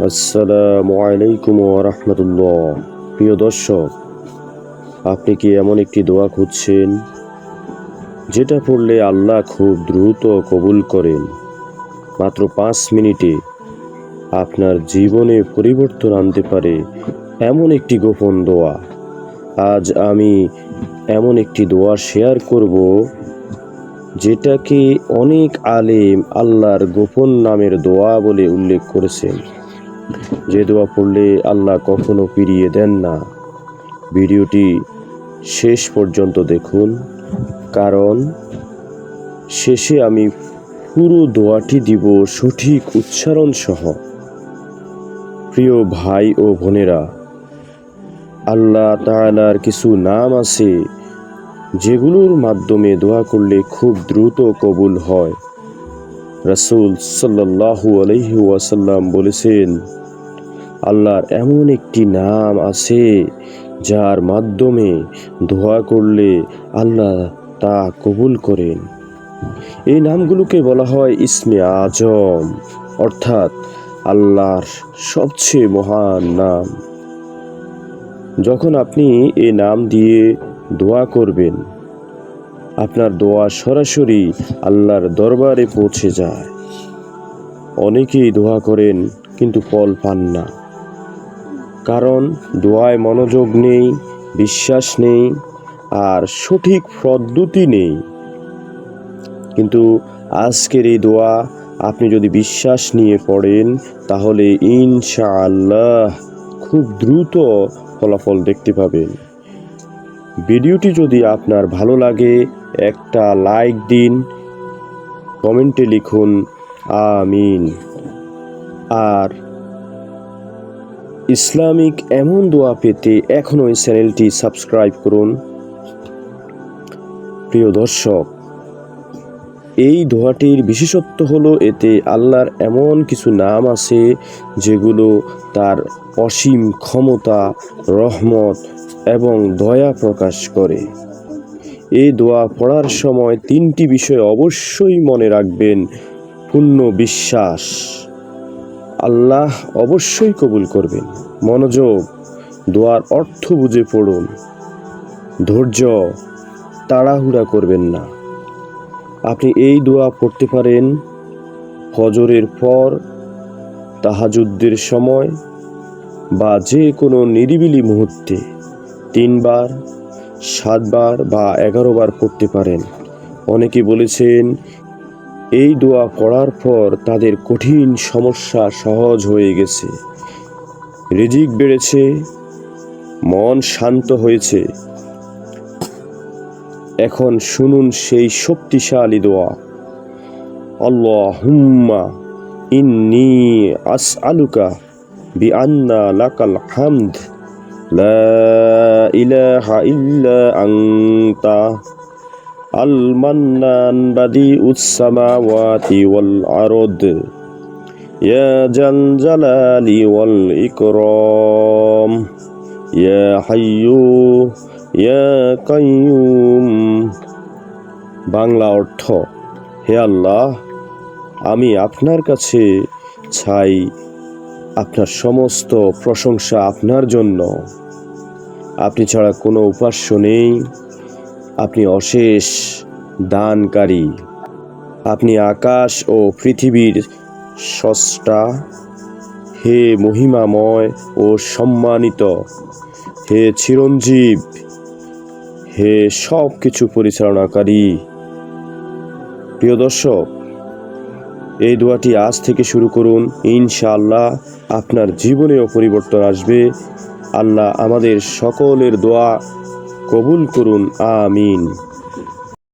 আসসালামু আলাইকুম ওয়া রাহমাতুল্লাহ। প্রিয় দর্শক, আপনি কি এমন একটি দোয়া খুঁজছেন যেটা পড়লে আল্লাহ খুব দ্রুত কবুল করেন? মাত্র 5 মিনিটে আপনার জীবনে পরিবর্তন আনতে পারে এমন একটি গোপন দোয়া। আজ আমি এমন একটি দোয়া শেয়ার করব যেটাকে অনেক আলেম আল্লাহর গোপন নামের দোয়া বলে উল্লেখ করেছেন। যে দোয়া পড়লে আল্লাহ কখনো ফিরিয়ে দেন না। ভিডিওটি শেষ পর্যন্ত দেখুন, কারণ শেষে আমি পুরো দোয়াটি দিব সঠিক উচ্চারণ সহ। প্রিয় ভাই ও বোনেরা, আল্লাহ তাআলার কিছু নাম আছে যেগুলোর মাধ্যমে দোয়া করলে খুব দ্রুত কবুল হয়। রাসূল সাল্লাল্লাহু আলাইহি ওয়াসাল্লাম বলেছেন, আল্লাহর এমন একটি নাম আছে যার মাধ্যমে দোয়া করলে আল্লাহ তা কবুল করেন। এই নামগুলোকে বলা হয় ইসমে আজম, অর্থাৎ আল্লাহর সবচেয়ে মহান নাম। যখন আপনি এই নাম দিয়ে দোয়া করবেন, আপনার দোয়া সরাসরি আল্লাহর দরবারে পৌঁছে যায়। অনেকেই দোয়া করেন কিন্তু ফল পান না, কারণ দোয়ায় মনোযোগ নেই, বিশ্বাস নেই, আর সঠিক পদ্ধতি নেই। কিন্তু আজকের এই দোয়া আপনি যদি বিশ্বাস নিয়ে পড়েন, তাহলে ইনশাআল্লাহ খুব দ্রুত ফলাফল দেখতে পাবেন। ভিডিওটি যদি আপনার ভালো লাগে, একটা লাইক দিন, কমেন্টে লিখুন আমিন। আর ইসলামিক এমন দোয়া পেতে এখনো এই চ্যানেলটি সাবস্ক্রাইব করুন। প্রিয় দর্শক, এই দোয়াটির বিশেষত্ব হলো এতে আল্লাহর এমন কিছু নাম আছে যেগুলো তার অসীম ক্ষমতা, রহমত এবং দয়া প্রকাশ করে। এই দোয়া পড়ার সময় 3টি বিষয় অবশ্যই মনে রাখবেন। পূর্ণ বিশ্বাস, আল্লাহ অবশ্যই কবুল করবেন। মনোযোগ, দোয়ার অর্থ বুঝে পড়ুন। ধৈর্য, তাড়াহুড়া করবেন না। আপনি এই দোয়া পড়তে পারেন ফজরের পর, তাহাজ্জুদের সময়, বা যে কোনো নিরিবিলি মুহূর্তে 3 বার, 7 বার বা 11 বার পড়তে পারেন। অনেকে বলেছেন এই দোয়া পড়ার পর তাদের কঠিন সমস্যা সহজ হয়ে গেছে, রিজিক বেড়েছে, মন শান্ত হয়েছে। এখন শুনুন সেই শক্তিশালী দোয়া। আল্লাহুম্মা ইন্নী আসআলুকা বিআন্না লাকাল হামদ লা ইলাহা ইল্লা আনতা আল মান্নান বাদিউস সামাওয়াতি ওয়াল আরদ ইয়া জাল জালালি ওয়াল ইকরাম ইয়া হাইয়্যু ইয়া কাইয়্যুম। বাংলা অর্থ: হে আল্লাহ, আমি আপনার কাছে চাই, আপনার সমস্ত প্রশংসা আপনার জন্য। আপনি ছাড়া কোনো উপাস্য নেই, আপনি অশেষ দানকারী। আপনি আকাশ ও পৃথিবীর স্রষ্টা। হে মহিমাময় ও সম্মানিত, হে চিরঞ্জীব, হে সব কিছু পরিচালনাকারী। প্রিয় দর্শক, এই দোয়াটি আজ থেকে শুরু করুন। ইনশাআল্লাহ আপনার জীবনেও পরিবর্তন আসবে। আল্লাহ আমাদের সকলের দোয়া কবুল করুন, আমিন।